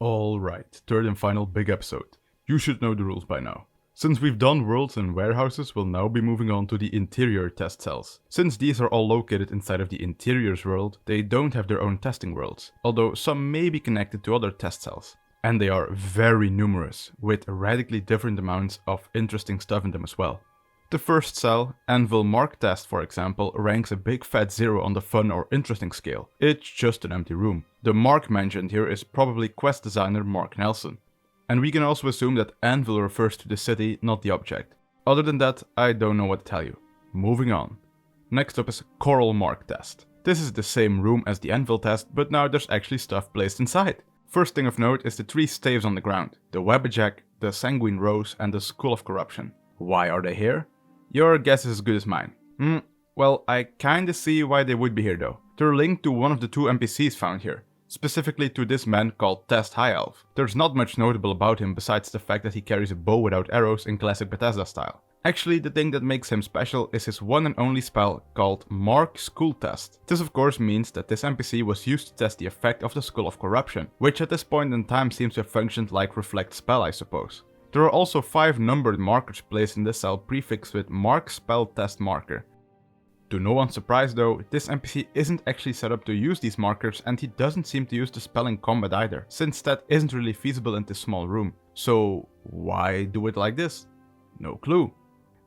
Alright, third and final big episode. You should know the rules by now. Since we've done worlds and warehouses, we'll now be moving on to the interior test cells. Since these are all located inside of the interiors world, they don't have their own testing worlds, although some may be connected to other test cells. And they are very numerous, with radically different amounts of interesting stuff in them as well. The first cell, Anvil Mark Test for example, ranks a big fat 0 on the fun or interesting scale. It's just an empty room. The Mark mentioned here is probably quest designer Mark Nelson. And we can also assume that Anvil refers to the city, not the object. Other than that, I don't know what to tell you. Moving on. Next up is Coral Mark Test. This is the same room as the Anvil test, but now there's actually stuff placed inside. First thing of note is the 3 staves on the ground. The Webberjack, the Sanguine Rose and the Skull of Corruption. Why are they here? Your guess is as good as mine. Well, I kinda see why they would be here though. They're linked to one of the 2 NPCs found here. Specifically to this man called Tess High Elf. There's not much notable about him besides the fact that he carries a bow without arrows in classic Bethesda style. Actually, the thing that makes him special is his one and only spell called Mark Skull Test. This of course means that this NPC was used to test the effect of the Skull of Corruption, which at this point in time seems to have functioned like Reflect Spell, I suppose. There are also 5 numbered markers placed in this cell prefixed with Mark Spell Test Marker. To no one's surprise though, this NPC isn't actually set up to use these markers and he doesn't seem to use the spell in combat either, since that isn't really feasible in this small room. So why do it like this? No clue.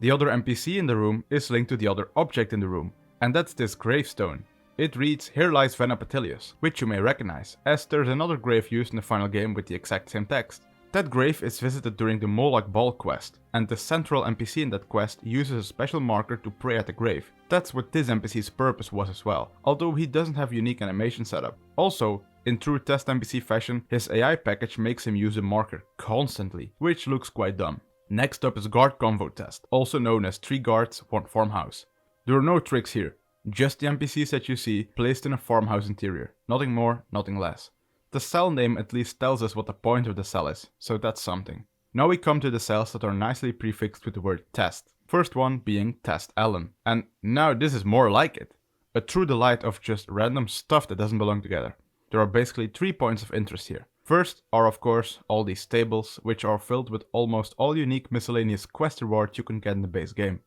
The other NPC in the room is linked to the other object in the room, and that's this gravestone. It reads, "Here lies Vena Petilius," which you may recognize, as there's another grave used in the final game with the exact same text. That grave is visited during the Moloch Ball quest, and the central NPC in that quest uses a special marker to pray at the grave. That's what this NPC's purpose was as well, although he doesn't have unique animation setup. Also, in true test NPC fashion, his AI package makes him use a marker constantly, which looks quite dumb. Next up is Guard Convo Test, also known as 3 guards, 1 farmhouse. There are no tricks here, just the NPCs that you see placed in a farmhouse interior, nothing more, nothing less. The cell name at least tells us what the point of the cell is, so that's something. Now we come to the cells that are nicely prefixed with the word test. First one being Test Allen. And now this is more like it. A true delight of just random stuff that doesn't belong together. There are basically 3 points of interest here. First are of course all these tables, which are filled with almost all unique miscellaneous quest rewards you can get in the base game.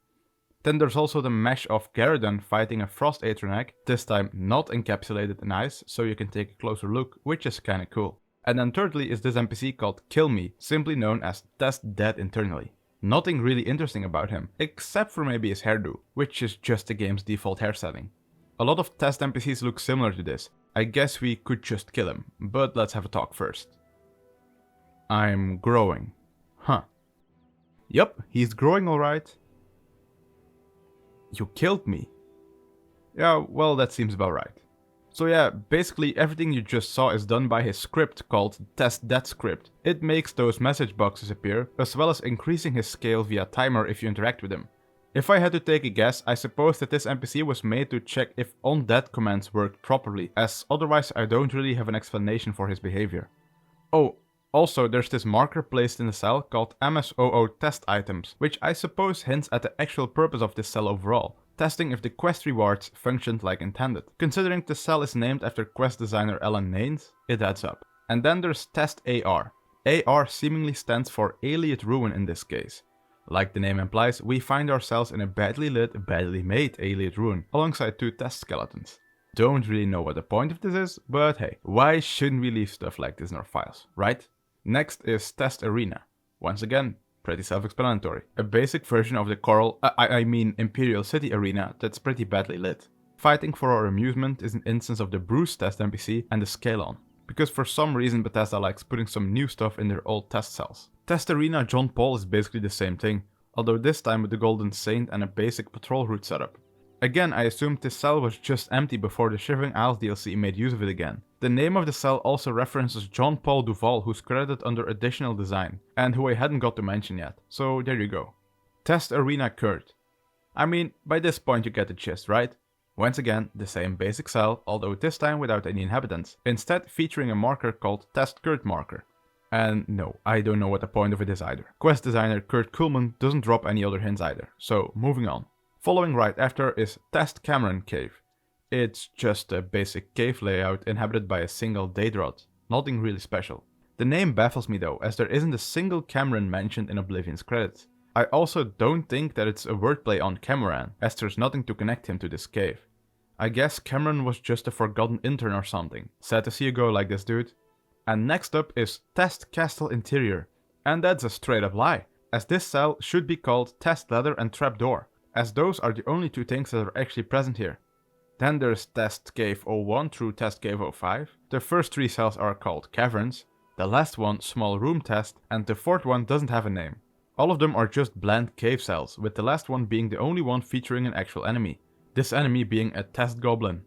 Then there's also the mesh of Garridan fighting a Frost Atronach, this time not encapsulated in ice, so you can take a closer look, which is kinda cool. And then thirdly is this NPC called Kill Me, simply known as Test Dead internally. Nothing really interesting about him, except for maybe his hairdo, which is just the game's default hair setting. A lot of test NPCs look similar to this. I guess we could just kill him, but let's have a talk first. I'm growing. Huh. Yup, he's growing alright. You killed me. Yeah, well, that seems about right. So yeah, basically everything you just saw is done by his script called Test Dead Script. It makes those message boxes appear, as well as increasing his scale via timer if you interact with him. If I had to take a guess, I suppose that this NPC was made to check if on-dead commands worked properly, as otherwise I don't really have an explanation for his behavior. Oh, also there's this marker placed in the cell called MSOO Test Items, which I suppose hints at the actual purpose of this cell overall, testing if the quest rewards functioned like intended. Considering the cell is named after quest designer Alan Nanes, it adds up. And then there's Test AR. AR seemingly stands for Alien Ruin in this case. Like the name implies, we find ourselves in a badly lit, badly made Alien Ruin, alongside 2 test skeletons. Don't really know what the point of this is, but hey, why shouldn't we leave stuff like this in our files, right? Next is Test Arena. Once again, pretty self-explanatory. A basic version of the Coral, Imperial City Arena that's pretty badly lit. Fighting for our amusement is an instance of the Bruce Test NPC and the Scalon, because for some reason Bethesda likes putting some new stuff in their old test cells. Test Arena John Paul is basically the same thing, although this time with the Golden Saint and a basic patrol route setup. Again, I assumed this cell was just empty before the Shivering Isles DLC made use of it again. The name of the cell also references John Paul Duval, who's credited under additional design, and who I hadn't got to mention yet, so there you go. Test Arena Gert. I mean, by this point you get the gist, right? Once again, the same basic cell, although this time without any inhabitants, instead featuring a marker called Test Gert Marker. And no, I don't know what the point of it is either. Quest designer Kurt Kuhlman doesn't drop any other hints either, so moving on. Following right after is Test Cameron Cave. It's just a basic cave layout inhabited by a single Daedrot, nothing really special. The name baffles me though, as there isn't a single Cameron mentioned in Oblivion's credits. I also don't think that it's a wordplay on Cameron, as there's nothing to connect him to this cave. I guess Cameron was just a forgotten intern or something. Sad to see you go like this, dude. And next up is Test Castle Interior. And that's a straight up lie, as this cell should be called Test Ladder and Trapdoor, as those are the only two things that are actually present here. Then there's Test Cave 01 through Test Cave 05. The first three cells are called Caverns, the last one Small Room Test, and the fourth one doesn't have a name. All of them are just bland cave cells, with the last one being the only one featuring an actual enemy. This enemy being a Test Goblin.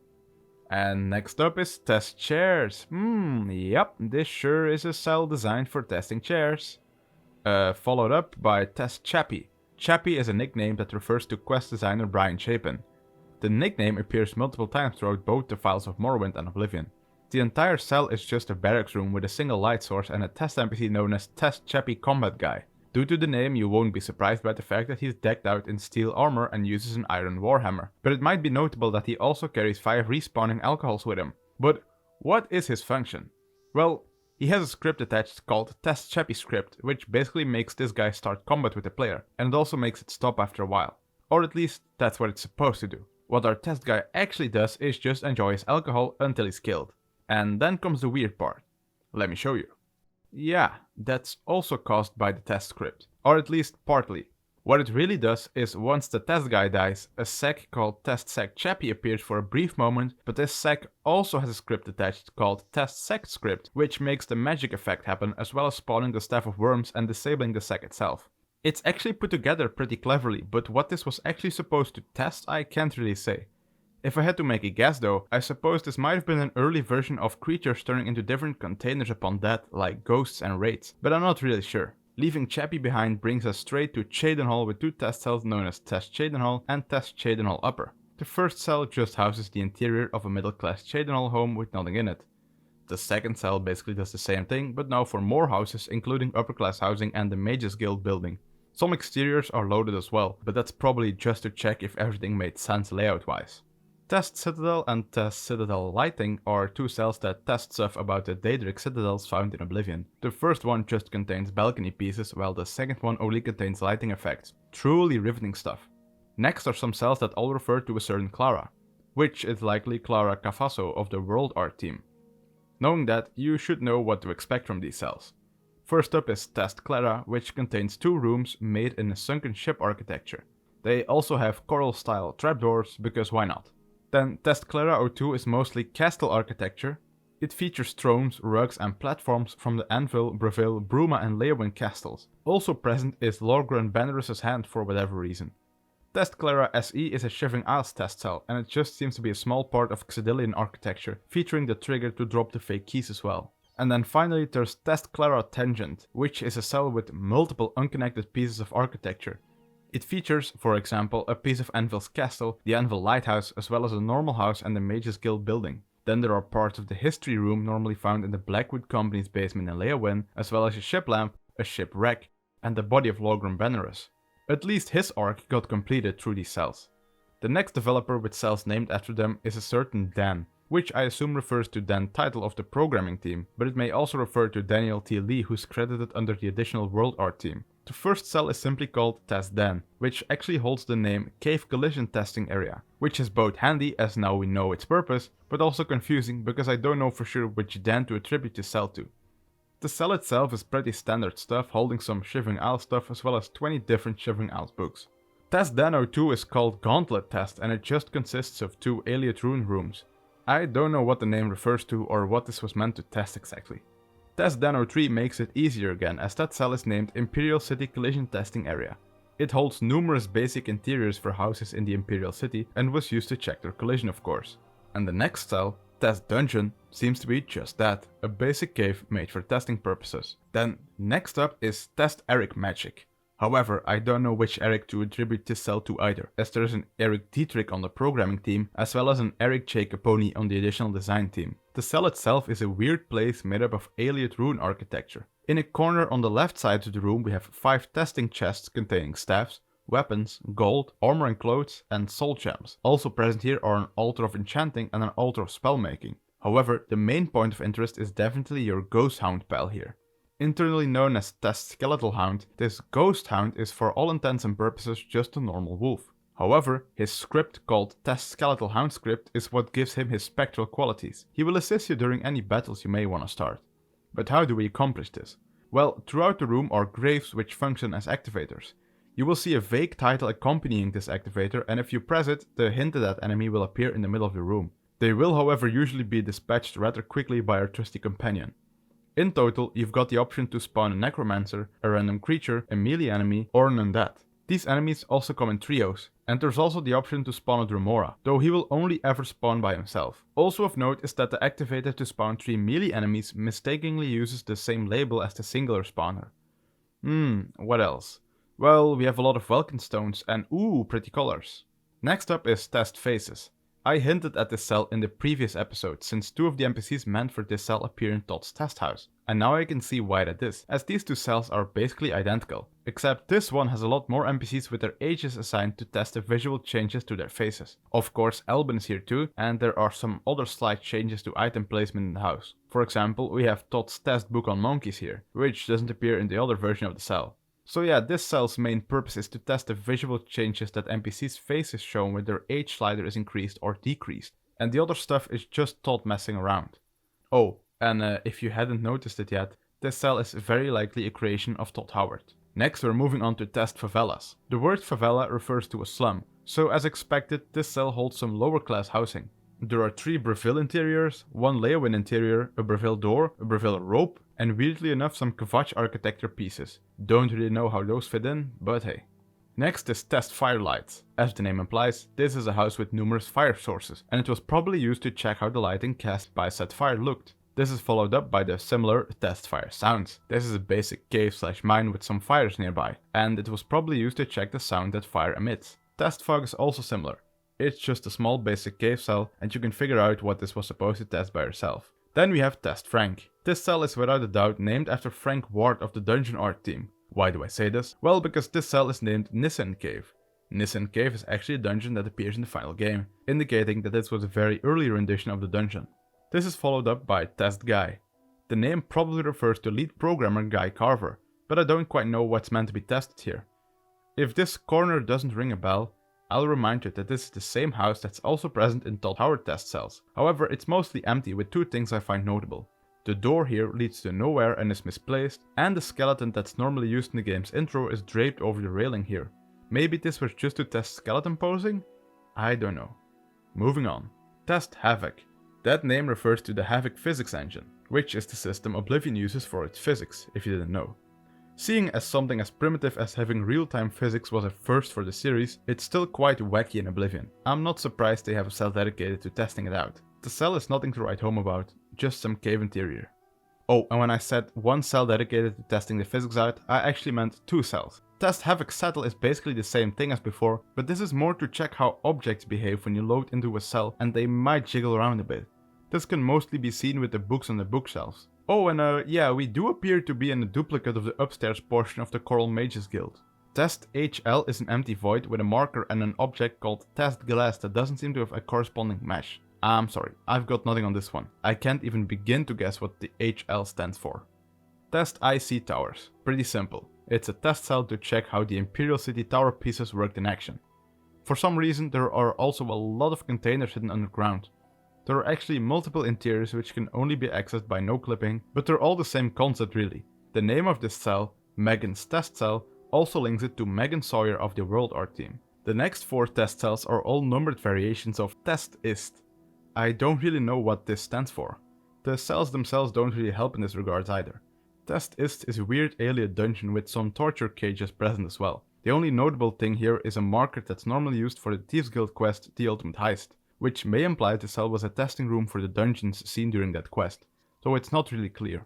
And next up is Test Chairs. Yep, this sure is a cell designed for testing chairs. Followed up by Test Chappie. Chappie is a nickname that refers to quest designer Brian Chapin. The nickname appears multiple times throughout both the files of Morrowind and Oblivion. The entire cell is just a barracks room with a single light source and a test NPC known as Test Chappie Combat Guy. Due to the name, you won't be surprised by the fact that he's decked out in steel armor and uses an iron warhammer, but it might be notable that he also carries 5 respawning alcohols with him. But what is his function? Well, he has a script attached called Test Chappie Script, which basically makes this guy start combat with the player, and it also makes it stop after a while. Or at least, that's what it's supposed to do. What our test guy actually does is just enjoy his alcohol until he's killed. And then comes the weird part. Let me show you. Yeah, that's also caused by the test script, or at least partly. What it really does is once the test guy dies, a sec called Test Sec Chappie appears for a brief moment, but this sec also has a script attached called Test Sec Script, which makes the magic effect happen as well as spawning the Staff of Worms and disabling the sec itself. It's actually put together pretty cleverly, but what this was actually supposed to test I can't really say. If I had to make a guess though, I suppose this might have been an early version of creatures turning into different containers upon death, like ghosts and wraiths, but I'm not really sure. Leaving Chappie behind brings us straight to Chaden Hall with 2 test cells known as Test Chaden Hall and Test Chaden Hall Upper. The first cell just houses the interior of a middle-class Chaden Hall home with nothing in it. The second cell basically does the same thing, but now for more houses, including upper-class housing and the Mages Guild building. Some exteriors are loaded as well, but that's probably just to check if everything made sense layout-wise. Test Citadel and Test Citadel Lighting are 2 cells that test stuff about the Daedric citadels found in Oblivion. The first one just contains balcony pieces, while the second one only contains lighting effects. Truly riveting stuff. Next are some cells that all refer to a certain Clara, which is likely Clara Cavasso of the World Art team. Knowing that, you should know what to expect from these cells. First up is Test Clara, which contains 2 rooms made in a sunken ship architecture. They also have coral style trapdoors, because why not? Then Test Clara 02 is mostly castle architecture. It features thrones, rugs and platforms from the Anvil, Breville, Bruma and Leowyn castles. Also present is Lorgren Bannerus's hand for whatever reason. Test Clara SE is a Shivering Isles test cell, and it just seems to be a small part of Xydillian architecture, featuring the trigger to drop the fake keys as well. And then finally there's Test Clara Tangent, which is a cell with multiple unconnected pieces of architecture. It features, for example, a piece of Anvil's castle, the Anvil Lighthouse, as well as a normal house and the Mages Guild building. Then there are parts of the history room normally found in the Blackwood Company's basement in Leowyn, as well as a ship lamp, a shipwreck, and the body of Lorgren Bannerus. At least his arc got completed through these cells. The next developer with cells named after them is a certain Dan, which I assume refers to Dan Title of the programming team, but it may also refer to Daniel T. Lee, who's credited under the additional World Art team. The first cell is simply called Test Dan, which actually holds the name Cave Collision Testing Area, which is both handy as now we know its purpose, but also confusing because I don't know for sure which Dan to attribute the cell to. The cell itself is pretty standard stuff, holding some Shivering Isles stuff as well as 20 different Shivering Isles books. Test Dan 02 is called Gauntlet Test and it just consists of 2 Aliot Rune rooms. I don't know what the name refers to or what this was meant to test exactly. Test Dan 03 makes it easier again, as that cell is named Imperial City Collision Testing Area. It holds numerous basic interiors for houses in the Imperial City and was used to check their collision of course. And the next cell, Test Dungeon, seems to be just that, a basic cave made for testing purposes. Then next up is Test Eric Magic. However, I don't know which Eric to attribute this cell to either, as there is an Eric Dietrich on the programming team, as well as an Eric J. Caponi on the additional design team. The cell itself is a weird place made up of Aliot rune architecture. In a corner on the left side of the room we have 5 testing chests containing staffs, weapons, gold, armor and clothes, and soul gems. Also present here are an altar of enchanting and an altar of spellmaking. However, the main point of interest is definitely your Ghost Hound pal here. Internally known as Test Skeletal Hound, this Ghost Hound is for all intents and purposes just a normal wolf. However, his script called Test Skeletal Hound script is what gives him his spectral qualities. He will assist you during any battles you may want to start. But how do we accomplish this? Well, throughout the room are graves which function as activators. You will see a vague title accompanying this activator, and if you press it, the hinted at enemy will appear in the middle of the room. They will however usually be dispatched rather quickly by our trusty companion. In total, you've got the option to spawn a necromancer, a random creature, a melee enemy, or an undead. These enemies also come in trios, and there's also the option to spawn a Dremora, though he will only ever spawn by himself. Also of note is that the activator to spawn 3 melee enemies mistakenly uses the same label as the singular spawner. What else? Well, we have a lot of Welkin stones and ooh, pretty colors. Next up is Test Faces. I hinted at this cell in the previous episode, since 2 of the NPCs meant for this cell appear in Todd's test house. And now I can see why that is, as these 2 cells are basically identical. Except this one has a lot more NPCs with their ages assigned to test the visual changes to their faces. Of course, Albin is here too, and there are some other slight changes to item placement in the house. For example, we have Todd's test book on monkeys here, which doesn't appear in the other version of the cell. So yeah, this cell's main purpose is to test the visual changes that NPC's face is shown when their age slider is increased or decreased. And the other stuff is just Todd messing around. Oh, and if you hadn't noticed it yet, this cell is very likely a creation of Todd Howard. Next we're moving on to test favelas. The word favela refers to a slum, so as expected this cell holds some lower class housing. There are 3 Breville interiors, 1 Leowin interior, a Breville door, a Breville rope, and weirdly enough some Kvatch architecture pieces. Don't really know how those fit in, but hey. Next is Test Firelights. As the name implies, this is a house with numerous fire sources, and it was probably used to check how the lighting cast by said fire looked. This is followed up by the similar Test Fire Sounds. This is a basic cave/mine with some fires nearby, and it was probably used to check the sound that fire emits. Test Fog is also similar. It's just a small basic cave cell, and you can figure out what this was supposed to test by yourself. Then we have Test Frank. This cell is without a doubt named after Frank Ward of the Dungeon Art team. Why do I say this? Well, because this cell is named Nissan Cave. Nissan Cave is actually a dungeon that appears in the final game, indicating that this was a very early rendition of the dungeon. This is followed up by Test Guy. The name probably refers to lead programmer Guy Carver, but I don't quite know what's meant to be tested here. If this corner doesn't ring a bell, I'll remind you that this is the same house that's also present in Todd Howard test cells. However, it's mostly empty with 2 things I find notable. The door here leads to nowhere and is misplaced, and the skeleton that's normally used in the game's intro is draped over the railing here. Maybe this was just to test skeleton posing? I don't know. Moving on. Test Havoc. That name refers to the Havoc physics engine, which is the system Oblivion uses for its physics, if you didn't know. Seeing as something as primitive as having real-time physics was a first for the series, it's still quite wacky in Oblivion. I'm not surprised they have a cell dedicated to testing it out. The cell is nothing to write home about, just some cave interior. Oh, and when I said 1 cell dedicated to testing the physics out, I actually meant 2 cells. Test Havoc Settle is basically the same thing as before, but this is more to check how objects behave when you load into a cell and they might jiggle around a bit. This can mostly be seen with the books on the bookshelves. Oh, and yeah, we do appear to be in a duplicate of the upstairs portion of the Coral Mages Guild. Test HL is an empty void with a marker and an object called Test Glass that doesn't seem to have a corresponding mesh. I'm sorry, I've got nothing on this one. I can't even begin to guess what the HL stands for. Test IC Towers. Pretty simple. It's a test cell to check how the Imperial City tower pieces worked in action. For some reason there are also a lot of containers hidden underground. There are actually multiple interiors which can only be accessed by no clipping, but they're all the same concept really. The name of this cell, Megan's Test Cell, also links it to Megan Sawyer of the World Art team. The next 4 test cells are all numbered variations of Test Ist. I don't really know what this stands for. The cells themselves don't really help in this regard either. Test Ist is a weird alien dungeon with some torture cages present as well. The only notable thing here is a marker that's normally used for the Thieves Guild quest The Ultimate Heist, which may imply the cell was a testing room for the dungeons seen during that quest, though it's not really clear.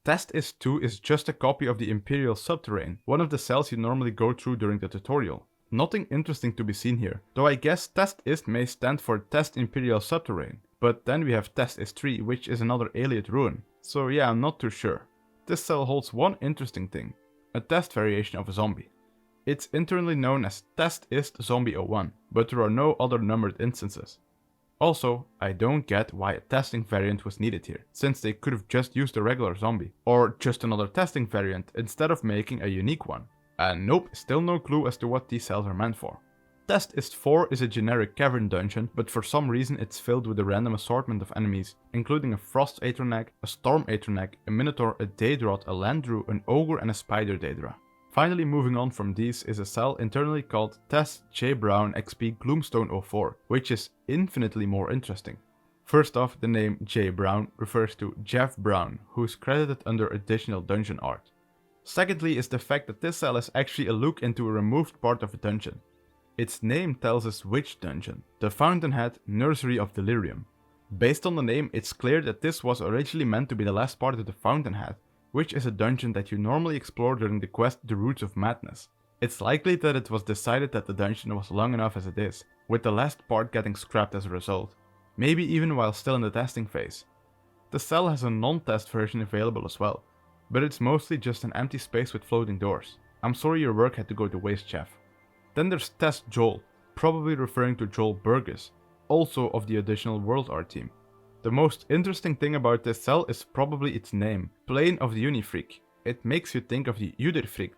Test Ist 2 is just a copy of the Imperial Subterrane, one of the cells you normally go through during the tutorial. Nothing interesting to be seen here, though I guess Test Ist may stand for Test Imperial Subterrane, but then we have Test Ist 3, which is another alien ruin, so yeah, I'm not too sure. This cell holds one interesting thing, a test variation of a zombie. It's internally known as Test Ist Zombie 01, but there are no other numbered instances. Also, I don't get why a testing variant was needed here, since they could have just used a regular zombie, or just another testing variant instead of making a unique one. And nope, still no clue as to what these cells are meant for. Test ist 4 is a generic cavern dungeon, but for some reason it's filled with a random assortment of enemies, including a frost Atronach, a storm Atronach, a minotaur, a daedrot, a landru, an ogre and a spider daedra. Finally, moving on from these is a cell internally called Tess J. Brown XP Gloomstone 04, which is infinitely more interesting. First off, the name J. Brown refers to Jeff Brown, who is credited under additional dungeon art. Secondly is the fact that this cell is actually a look into a removed part of a dungeon. Its name tells us which dungeon, the Fountainhead Nursery of Delirium. Based on the name, it's clear that this was originally meant to be the last part of the Fountainhead, which is a dungeon that you normally explore during the quest The Roots of Madness. It's likely that it was decided that the dungeon was long enough as it is, with the last part getting scrapped as a result, maybe even while still in the testing phase. The cell has a non-test version available as well, but it's mostly just an empty space with floating doors. I'm sorry your work had to go to waste, chef. Then there's Test Joel, probably referring to Joel Burgess, also of the additional world art team. The most interesting thing about this cell is probably its name, Plane of the Unifreak. It makes you think of the Uderfreak,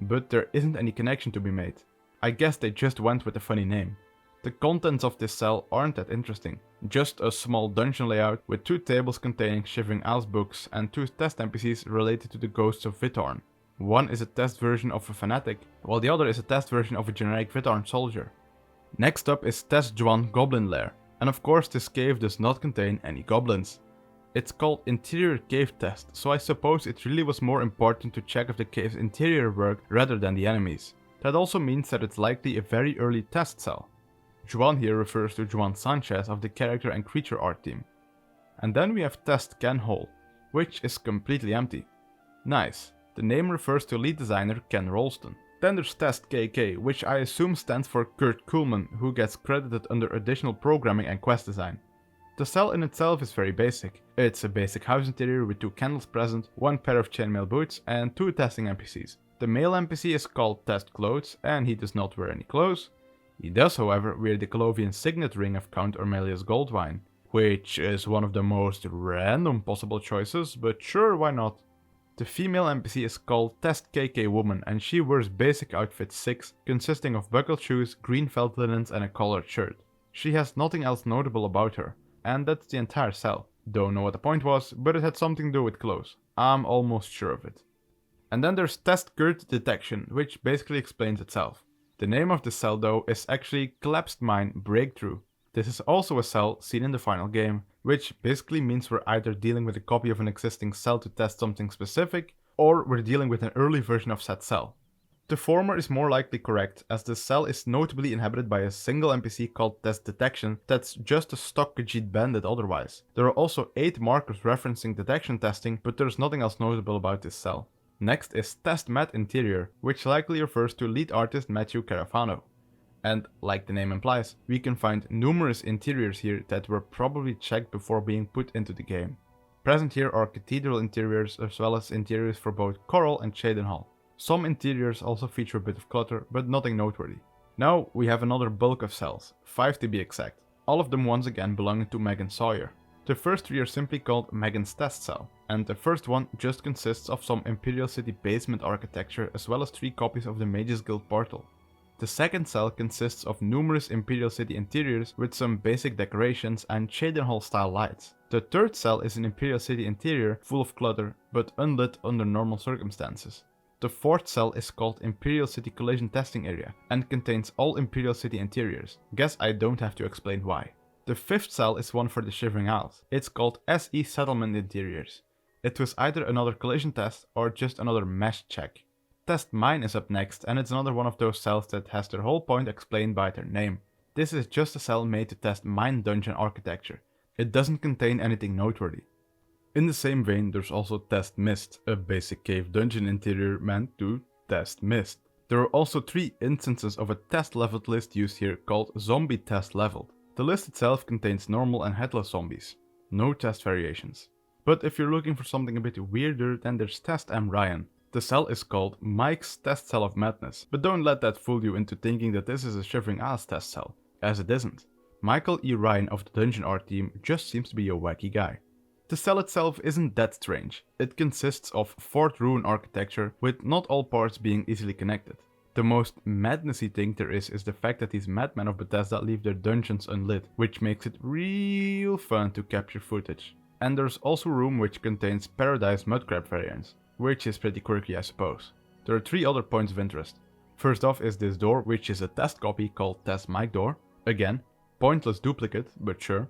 but there isn't any connection to be made. I guess they just went with a funny name. The contents of this cell aren't that interesting, just a small dungeon layout with 2 tables containing Shivering Owl's books and 2 test NPCs related to the ghosts of Vitarn. One is a test version of a fanatic, while the other is a test version of a generic Vitarn soldier. Next up is Test Juan Goblin Lair, and of course this cave does not contain any goblins. It's called Interior Cave Test, so I suppose it really was more important to check if the cave's interior worked rather than the enemies. That also means that it's likely a very early test cell. Juan here refers to Juan Sanchez of the character and creature art team. And then we have Test Chaden Hall, which is completely empty. Nice, the name refers to lead designer Ken Rolston. Then there's Test KK, which I assume stands for Kurt Kuhlman, who gets credited under additional programming and quest design. The cell in itself is very basic. It's a basic house interior with 2 candles present, 1 pair of chainmail boots and 2 testing NPCs. The male NPC is called Test Clothes and he does not wear any clothes. He does, however, wear the Colovian signet ring of Count Ormelius Goldwine, which is one of the most random possible choices, but sure, why not? The female NPC is called Test KK Woman and she wears basic outfit 6, consisting of buckled shoes, green felt linens and a collared shirt. She has nothing else notable about her, and that's the entire cell. Don't know what the point was, but it had something to do with clothes. I'm almost sure of it. And then there's Test Gert Detection, which basically explains itself. The name of the cell though is actually Collapsed Mine Breakthrough. This is also a cell seen in the final game, which basically means we're either dealing with a copy of an existing cell to test something specific, or we're dealing with an early version of said cell. The former is more likely correct, as the cell is notably inhabited by a single NPC called Test Detection that's just a stock Khajiit bandit otherwise. There are also 8 markers referencing detection testing, but there's nothing else notable about this cell. Next is Test Matt Interior, which likely refers to lead artist Matthew Carafano. And, like the name implies, we can find numerous interiors here that were probably checked before being put into the game. Present here are cathedral interiors as well as interiors for both Coral and Chaden Hall. Some interiors also feature a bit of clutter, but nothing noteworthy. Now we have another bulk of cells, 5 to be exact, all of them once again belonging to Megan Sawyer. The first 3 are simply called Megan's Test Cell, and the first one just consists of some Imperial City basement architecture as well as 3 copies of the Mages Guild portal. The second cell consists of numerous Imperial City interiors with some basic decorations and Chaden Hall style lights. The third cell is an Imperial City interior full of clutter, but unlit under normal circumstances. The fourth cell is called Imperial City Collision Testing Area and contains all Imperial City interiors. Guess I don't have to explain why. The fifth cell is one for the Shivering Owls. It's called SE Settlement Interiors. It was either another collision test or just another mesh check. Test Mine is up next, and it's another one of those cells that has their whole point explained by their name. This is just a cell made to test mine dungeon architecture. It doesn't contain anything noteworthy. In the same vein, there's also Test Mist, a basic cave dungeon interior meant to test mist. There are also 3 instances of a test leveled list used here called Zombie Test Leveled. The list itself contains normal and headless zombies. No test variations. But if you're looking for something a bit weirder, then there's Test M. Ryan. The cell is called Mike's Test Cell of Madness, but don't let that fool you into thinking that this is a Shivering Owls test cell, as it isn't. Michael E. Ryan of the Dungeon Art team just seems to be a wacky guy. The cell itself isn't that strange. It consists of Fort Ruin architecture, with not all parts being easily connected. The most madnessy thing there is the fact that these madmen of Bethesda leave their dungeons unlit, which makes it real fun to capture footage. And there's also a room which contains Paradise Mudcrab variants, which is pretty quirky I suppose. There are 3 other points of interest. First off is this door, which is a test copy called Test Mic Door. Again, pointless duplicate, but sure.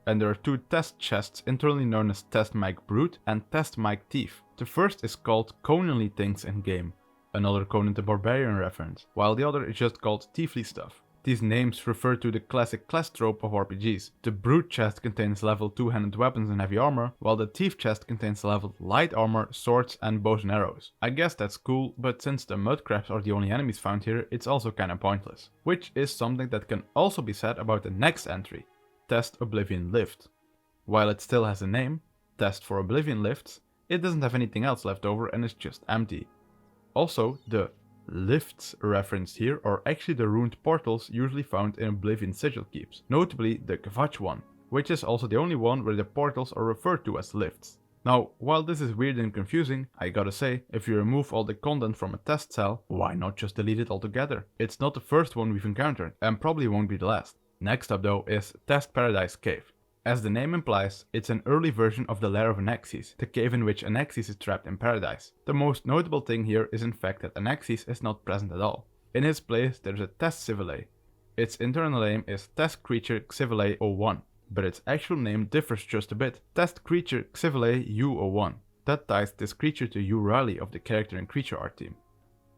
And there are 2 test chests internally known as Test Mic Brute and Test Mic Thief. The first is called Conanly Things in Game, another Conan the Barbarian reference, while the other is just called Thiefly Stuff. These names refer to the classic class trope of RPGs. The Brute chest contains level 2-handed weapons and heavy armor, while the Thief chest contains leveled light armor, swords and bows and arrows. I guess that's cool, but since the mudcrabs are the only enemies found here, it's also kinda pointless. Which is something that can also be said about the next entry, Test Oblivion Lift. While it still has a name, Test for Oblivion Lifts, it doesn't have anything else left over and is just empty. Also, the lifts referenced here are actually the ruined portals usually found in Oblivion sigil keeps, notably the Kvatch one, which is also the only one where the portals are referred to as lifts. Now, while this is weird and confusing, I gotta say, if you remove all the content from a test cell, why not just delete it altogether? It's not the first one we've encountered, and probably won't be the last. Next up though is Test Paradise Cave. As the name implies, it's an early version of the Lair of Anaxes, the cave in which Anaxes is trapped in paradise. The most notable thing here is in fact that Anaxes is not present at all. In his place there's a Test Civilae. Its internal name is Test Creature Civilae 01, but its actual name differs just a bit. Test Creature Civilae U01. That ties this creature to U Riley of the Character and Creature art team.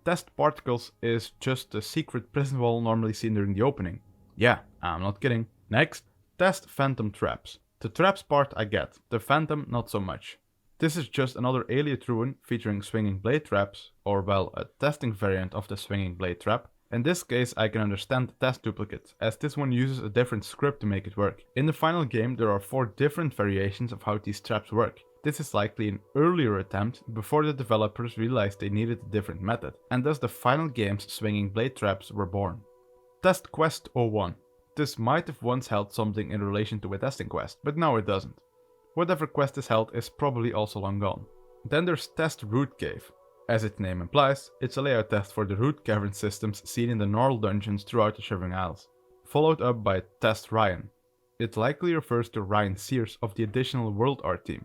Test Particles is just a secret prison wall normally seen during the opening. Yeah, I'm not kidding. Next, Test Phantom Traps. The traps part I get, the Phantom not so much. This is just another Aliot ruin featuring swinging blade traps, or well, a testing variant of the swinging blade trap. In this case I can understand the test duplicate, as this one uses a different script to make it work. In the final game there are 4 different variations of how these traps work. This is likely an earlier attempt before the developers realized they needed a different method, and thus the final game's swinging blade traps were born. Test Quest 01. This might have once held something in relation to a testing quest, but now it doesn't. Whatever quest is held is probably also long gone. Then there's Test Root Cave. As its name implies, it's a layout test for the root cavern systems seen in the Gnarl dungeons throughout the Shivering Isles, followed up by Test Ryan. It likely refers to Ryan Sears of the Additional World art team.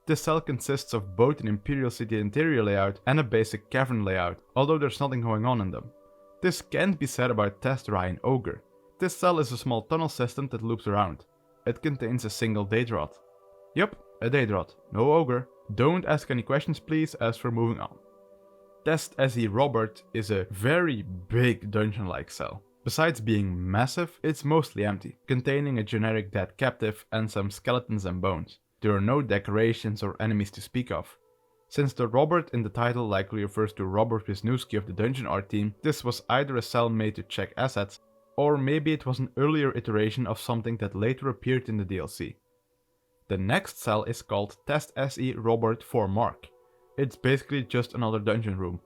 This cell consists of both an Imperial City interior layout and a basic cavern layout, although there's nothing going on in them. This can't be said about Test Ryan Ogre. This cell is a small tunnel system that loops around. It contains a single Daedrot. Yup, a Daedrot, no Ogre. Don't ask any questions please, as we're moving on. Test SE Robert is a very big dungeon-like cell. Besides being massive, it's mostly empty, containing a generic dead captive and some skeletons and bones. There are no decorations or enemies to speak of. Since the Robert in the title likely refers to Robert Wisniewski of the Dungeon Art team, this was either a cell made to check assets, or maybe it was an earlier iteration of something that later appeared in the DLC. The next cell is called Test SE Robert for Mark. It's basically just another dungeon room,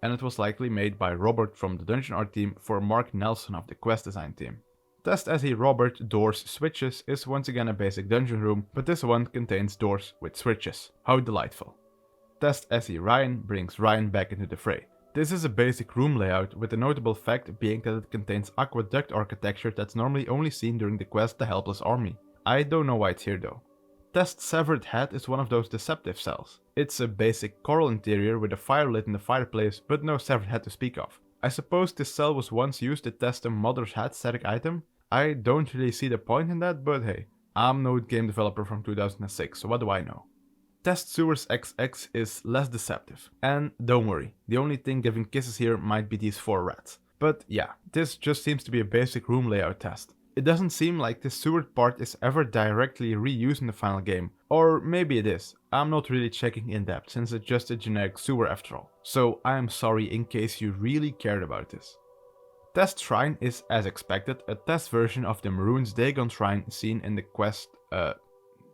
and it was likely made by Robert from the Dungeon Art team for Mark Nelson of the Quest Design team. Test SE Robert Doors Switches is once again a basic dungeon room, but this one contains doors with switches. How delightful. Test SE Ryan brings Ryan back into the fray. This is a basic room layout, with the notable fact being that it contains aqueduct architecture that's normally only seen during the quest The Helpless Army. I don't know why it's here though. Test Severed Head is one of those deceptive cells. It's a basic coral interior with a fire lit in the fireplace, but no severed head to speak of. I suppose this cell was once used to test a Mother's Head static item. I don't really see the point in that, but hey, I'm no game developer from 2006, so what do I know? Test Sewers XX is less deceptive. And don't worry, the only thing giving kisses here might be these 4 rats. But yeah, this just seems to be a basic room layout test. It doesn't seem like this sewer part is ever directly reused in the final game. Or maybe it is. I'm not really checking in depth since it's just a generic sewer after all. So I am sorry in case you really cared about this. Test Shrine is, as expected, a test version of the Maroon's Dagon Shrine seen in the quest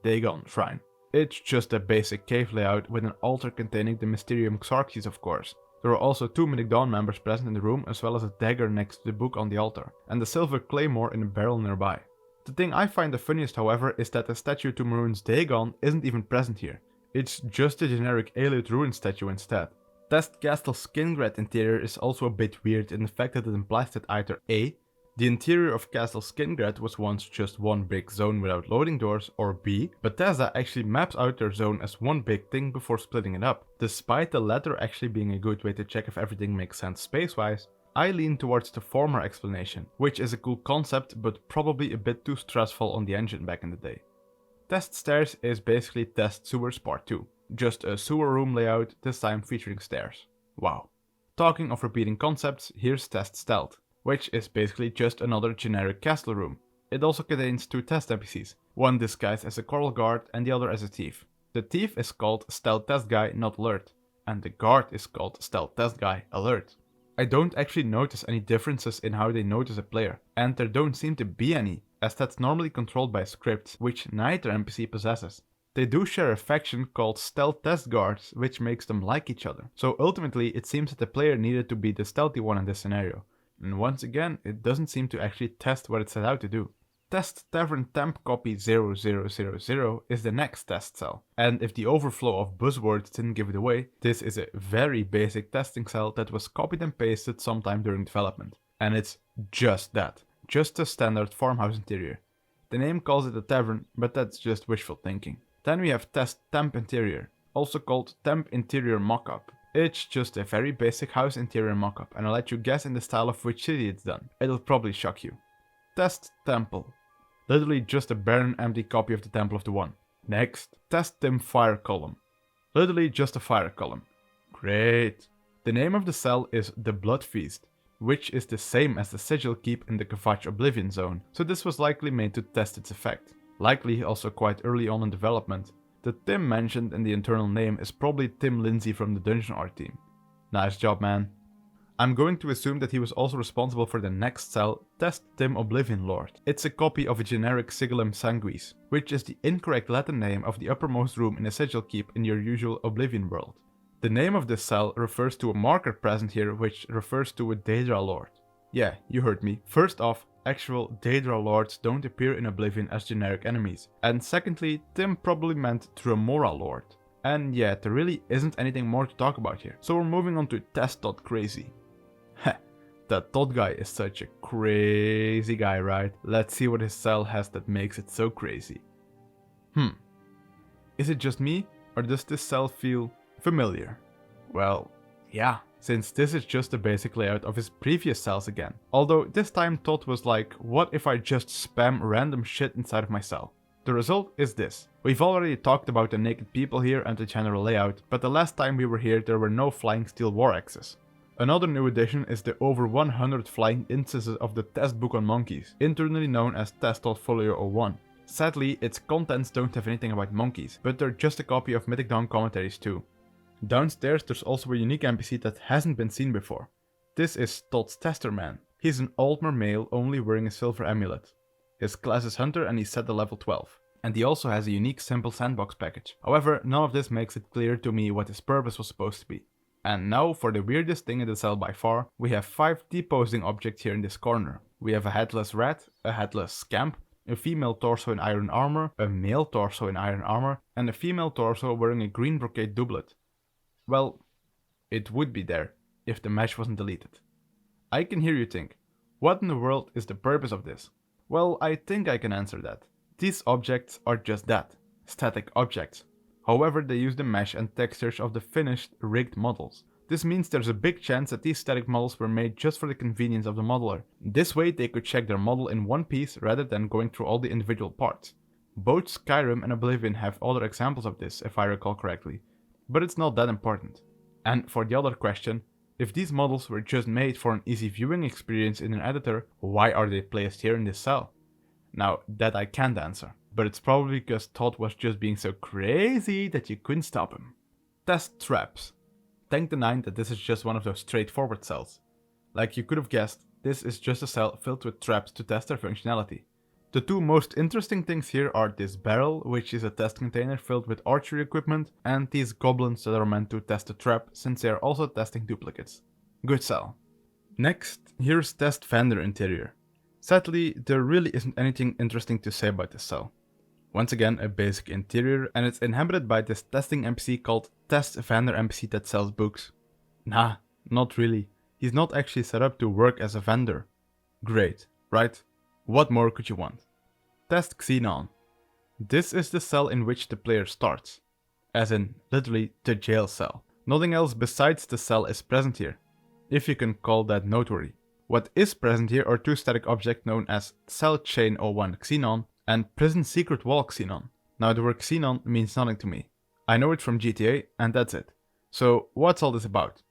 Dagon Shrine. It's just a basic cave layout with an altar containing the Mysterium Xarxes of course. There are also 2 Mythic Dawn members present in the room, as well as a dagger next to the book on the altar, and a silver claymore in a barrel nearby. The thing I find the funniest, however, is that the statue to Maroon's Dagon isn't even present here. It's just a generic Alien Ruin statue instead. Test Castle Skingred interior is also a bit weird in the fact that it implies that either A, the interior of Castle Skingred was once just one big zone without loading doors, or B, Bethesda actually maps out their zone as one big thing before splitting it up. Despite the latter actually being a good way to check if everything makes sense space-wise, I lean towards the former explanation, which is a cool concept but probably a bit too stressful on the engine back in the day. Test Stairs is basically Test Sewers Part 2, just a sewer room layout, this time featuring stairs. Wow. Talking of repeating concepts, here's Test Stealth, which is basically just another generic castle room. It also contains two test NPCs, one disguised as a coral guard and the other as a thief. The thief is called Stealth Test Guy Not Alert, and the guard is called Stealth Test Guy Alert. I don't actually notice any differences in how they notice a player, and there don't seem to be any, as that's normally controlled by scripts, which neither NPC possesses. They do share a faction called Stealth Test Guards, which makes them like each other. So ultimately, it seems that the player needed to be the stealthy one in this scenario. And once again, it doesn't seem to actually test what it set out to do. Test Tavern Temp copy 0000 is the next test cell, and if the overflow of buzzwords didn't give it away, this is a very basic testing cell that was copied and pasted sometime during development. And it's just that, just a standard farmhouse interior. The name calls it a tavern, but that's just wishful thinking. Then we have Test Temp Interior, also called Temp Interior Mockup. It's just a very basic house interior mockup, and I'll let you guess in the style of which city it's done. It'll probably shock you. Test Temple. Literally just a barren empty copy of the Temple of the One. Next, Test Tim Fire Column. Literally just a fire column. Great. The name of the cell is The Blood Feast, which is the same as the sigil keep in the Kvatch Oblivion zone, so this was likely made to test its effect. Likely also quite early on in development. The Tim mentioned in the internal name is probably Tim Lindsay from the Dungeon Art team. Nice job, man. I'm going to assume that he was also responsible for the next cell, Test Tim Oblivion Lord. It's a copy of a generic Sigillum Sanguis, which is the incorrect Latin name of the uppermost room in a sigil keep in your usual Oblivion world. The name of this cell refers to a marker present here which refers to a Daedra Lord. Yeah, you heard me. First off, actual Daedra Lords don't appear in Oblivion as generic enemies. And secondly, Tim probably meant Tremora Lord. And yeah, there really isn't anything more to talk about here. So we're moving on to Test.Crazy. Heh, that Todd guy is such a crazy guy, right? Let's see what his cell has that makes it so crazy. Is it just me, or does this cell feel familiar? Well, yeah, since this is just the basic layout of his previous cells again. Although this time Todd was like, what if I just spam random shit inside of my cell? The result is this. We've already talked about the naked people here and the general layout, but the last time we were here there were no flying steel war axes. Another new addition is the over 100 flying instances of the test book on monkeys, internally known as Test.Folio 01. Sadly, its contents don't have anything about monkeys, but they're just a copy of Mythic Dawn commentaries too. Downstairs there's also a unique NPC that hasn't been seen before. This is Todd's Testerman. He's an Altmer male only wearing a silver amulet. His class is Hunter and he's set to level 12. And he also has a unique simple sandbox package. However, none of this makes it clear to me what his purpose was supposed to be. And now for the weirdest thing in the cell by far, we have 5 deposing objects here in this corner. We have a headless rat, a headless scamp, a female torso in iron armor, a male torso in iron armor, and a female torso wearing a green brocade doublet. Well, it would be there, if the mesh wasn't deleted. I can hear you think, what in the world is the purpose of this? Well, I think I can answer that. These objects are just that, static objects. However, they use the mesh and textures of the finished, rigged models. This means there's a big chance that these static models were made just for the convenience of the modeler. This way they could check their model in one piece rather than going through all the individual parts. Both Skyrim and Oblivion have other examples of this, if I recall correctly, but it's not that important. And for the other question, if these models were just made for an easy viewing experience in an editor, why are they placed here in this cell? Now, that I can't answer. But it's probably because Todd was just being so crazy that you couldn't stop him. Test Traps. Thank the 9 that this is just one of those straightforward cells. Like you could have guessed, this is just a cell filled with traps to test their functionality. The two most interesting things here are this barrel, which is a test container filled with archery equipment, and these goblins that are meant to test the trap since they are also testing duplicates. Good cell. Next, here's Test Fender Interior. Sadly, there really isn't anything interesting to say about this cell. Once again, a basic interior, and it's inhabited by this testing NPC called Tess, Fender NPC that sells books. Nah, not really. He's not actually set up to work as a vendor. Great, right? What more could you want? Test Xenon. This is the cell in which the player starts. As in, literally, the jail cell. Nothing else besides the cell is present here, if you can call that noteworthy. What is present here are two static objects known as Cell Chain 01 Xenon and Prison Secret Wall Xenon. Now the word Xenon means nothing to me. I know it from GTA and that's it. So what's all this about?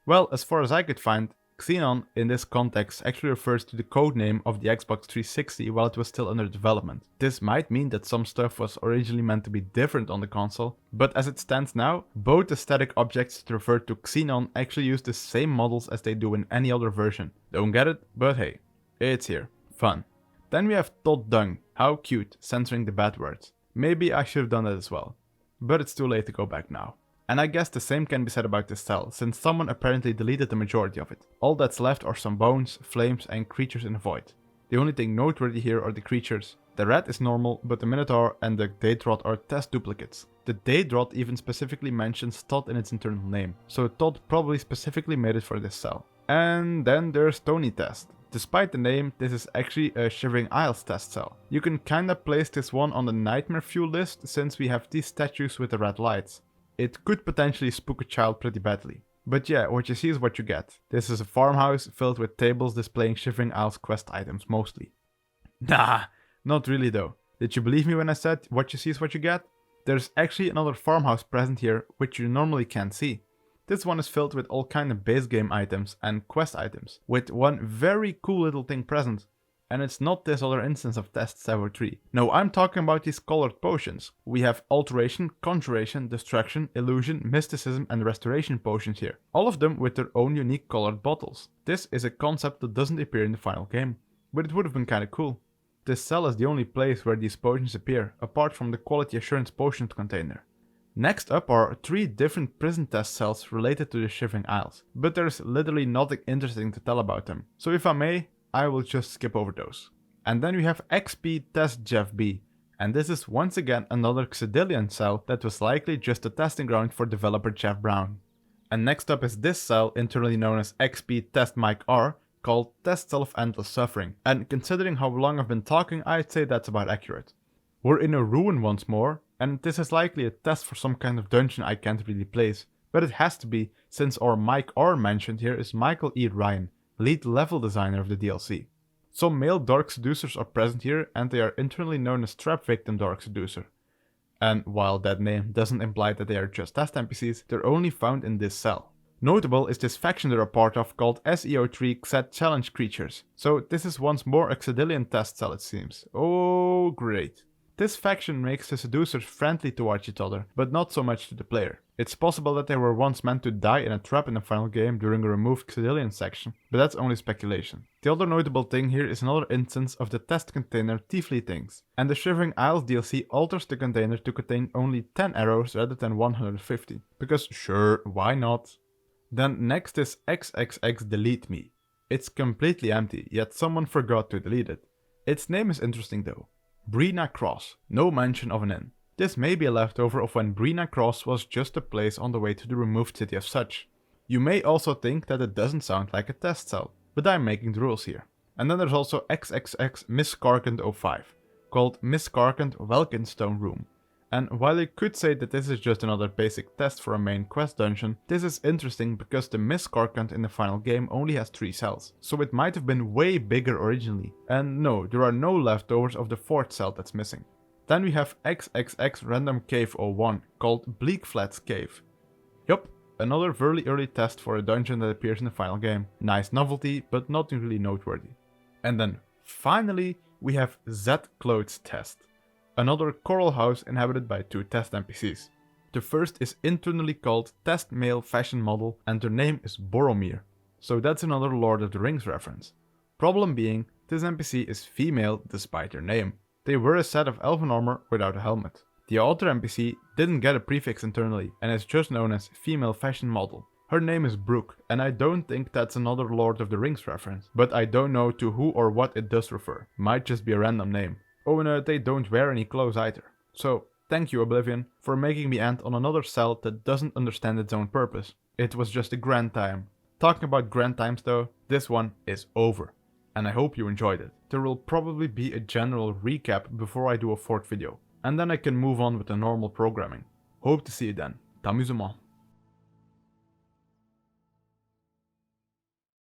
Well, as far as I could find, Xenon in this context actually refers to the code name of the Xbox 360 while it was still under development. This might mean that some stuff was originally meant to be different on the console, but as it stands now, both the static objects that refer to Xenon actually use the same models as they do in any other version. Don't get it? But hey, it's here. Fun. Then we have Todd Dung. How cute, censoring the bad words. Maybe I should have done that as well. But it's too late to go back now. And I guess the same can be said about this cell, since someone apparently deleted the majority of it. All that's left are some bones, flames and creatures in the void. The only thing noteworthy here are the creatures. The rat is normal, but the Minotaur and the Daedrot are Tess duplicates. The Daedrot even specifically mentions Todd in its internal name, so Todd probably specifically made it for this cell. And then there's Tony Test. Despite the name, this is actually a Shivering Isles test cell. You can kinda place this one on the Nightmare Fuel list since we have these statues with the red lights. It could potentially spook a child pretty badly. But yeah, what you see is what you get. This is a farmhouse filled with tables displaying Shivering Isles quest items mostly. Nah, not really though. Did you believe me when I said what you see is what you get? There's actually another farmhouse present here which you normally can't see. This one is filled with all kind of base game items and quest items, with one very cool little thing present. And it's not this other instance of Test Server 3. No, I'm talking about these colored potions. We have Alteration, Conjuration, Destruction, Illusion, Mysticism and Restoration potions here. All of them with their own unique colored bottles. This is a concept that doesn't appear in the final game, but it would have been kinda cool. This cell is the only place where these potions appear, apart from the Quality Assurance Potions container. Next up are 3 different prison test cells related to the Shivering Isles, but there's literally nothing interesting to tell about them. So if I may, I will just skip over those. And then we have XP Test Jeff B, and this is once again another Xedillion cell that was likely just a testing ground for developer Jeff Brown. And next up is this cell, internally known as XP Test Mike R, called Test Cell of Endless Suffering, and considering how long I've been talking, I'd say that's about accurate. We're in a ruin once more, and this is likely a test for some kind of dungeon I can't really place, but it has to be since our Mike R mentioned here is Michael E. Ryan, lead level designer of the DLC. Some male Dark Seducers are present here and they are internally known as Trap Victim Dark Seducer. And while that name doesn't imply that they are just test NPCs, they're only found in this cell. Notable is this faction they're a part of called SEO3 Xed Challenge Creatures, so this is once more a Xedillion test cell it seems. Oh great. This faction makes the seducers friendly towards each other, but not so much to the player. It's possible that they were once meant to die in a trap in the final game during a removed Xedillion section, but that's only speculation. The other notable thing here is another instance of the test container Tiefly Things, and the Shivering Isles DLC alters the container to contain only 10 arrows rather than 150, because sure, why not? Then next is XXX Delete Me. It's completely empty, yet someone forgot to delete it. Its name is interesting though. Brina Cross, no mention of an inn. This may be a leftover of when Brina Cross was just a place on the way to the removed city as such. You may also think that it doesn't sound like a test cell, but I'm making the rules here. And then there's also XXX Miss Carkent 05, called Miss Carkent Welkinstone Room. And while you could say that this is just another basic test for a main quest dungeon, this is interesting because the Miss Carkent in the final game only has 3 cells, so it might have been way bigger originally. And no, there are no leftovers of the 4th cell that's missing. Then we have XXX Random Cave 01, called Bleak Flats Cave. Yup, another very early test for a dungeon that appears in the final game. Nice novelty, but nothing really noteworthy. And then, finally, we have Z Clothes Test. Another coral house inhabited by 2 test NPCs. The first is internally called Test Male Fashion Model and their name is Boromir. So that's another Lord of the Rings reference. Problem being, this NPC is female despite their name. They wear a set of elven armor without a helmet. The other NPC didn't get a prefix internally and is just known as Female Fashion Model. Her name is Brooke, and I don't think that's another Lord of the Rings reference, but I don't know to who or what it does refer. Might just be a random name. Oh, and they don't wear any clothes either. So, thank you Oblivion, for making me end on another cell that doesn't understand its own purpose. It was just a grand time. Talking about grand times though, this one is over. And I hope you enjoyed it. There will probably be a general recap before I do a fourth video. And then I can move on with the normal programming. Hope to see you then. T'amusement.